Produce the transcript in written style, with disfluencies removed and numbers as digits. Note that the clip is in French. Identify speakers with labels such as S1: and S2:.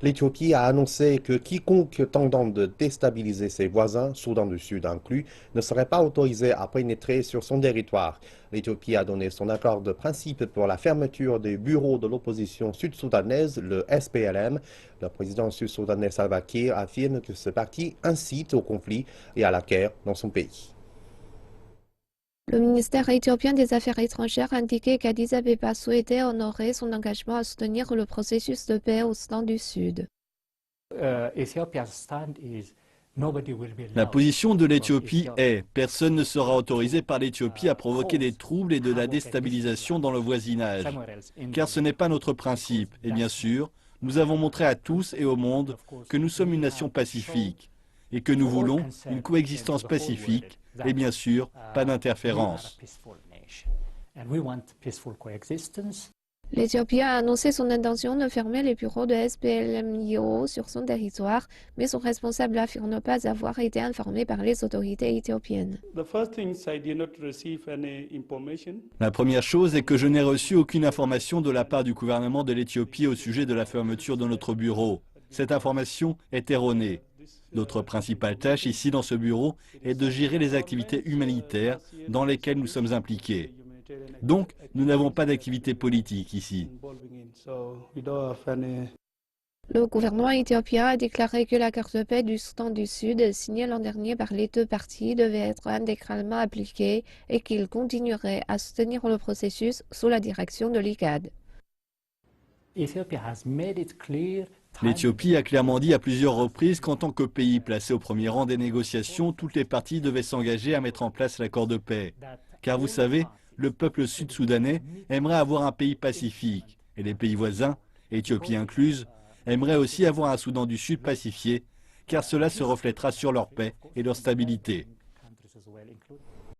S1: L'Éthiopie a annoncé que quiconque tentant de déstabiliser ses voisins, Soudan du Sud inclus, ne serait pas autorisé à pénétrer sur son territoire. L'Éthiopie a donné son accord de principe pour la fermeture des bureaux de l'opposition sud-soudanaise, le SPLM. Le président sud-soudanais Salva Kiir affirme que ce parti incite au conflit et à la guerre dans son pays.
S2: Le ministère éthiopien des Affaires étrangères a indiqué qu'Addis Abeba souhaitait honorer son engagement à soutenir le processus de paix au Soudan du Sud.
S3: La position de l'Éthiopie est personne ne sera autorisé par l'Éthiopie à provoquer des troubles et de la déstabilisation dans le voisinage, car ce n'est pas notre principe. Et bien sûr, nous avons montré à tous et au monde que nous sommes une nation pacifique et que nous voulons une coexistence pacifique et bien sûr pas d'interférence.
S2: L'Éthiopie a annoncé son intention de fermer les bureaux de SPLM-IO sur son territoire, mais son responsable affirme ne pas avoir été informé par les autorités éthiopiennes.
S3: La première chose est que je n'ai reçu aucune information de la part du gouvernement de l'Éthiopie au sujet de la fermeture de notre bureau. Cette information est erronée. Notre principale tâche ici dans ce bureau est de gérer les activités humanitaires dans lesquelles nous sommes impliqués. Donc, nous n'avons pas d'activité politique ici.
S2: Le gouvernement éthiopien a déclaré que l'accord de paix du Soudan du Sud, signé l'an dernier par les deux parties, devait être intégralement appliqué et qu'il continuerait à soutenir le processus sous la direction de l'IGAD.
S3: L'Éthiopie a clairement dit à plusieurs reprises qu'en tant que pays placé au premier rang des négociations, toutes les parties devaient s'engager à mettre en place l'accord de paix. Car vous savez, le peuple sud-soudanais aimerait avoir un pays pacifique, et les pays voisins, Éthiopie incluse, aimeraient aussi avoir un Soudan du Sud pacifié, car cela se reflètera sur leur paix et leur stabilité.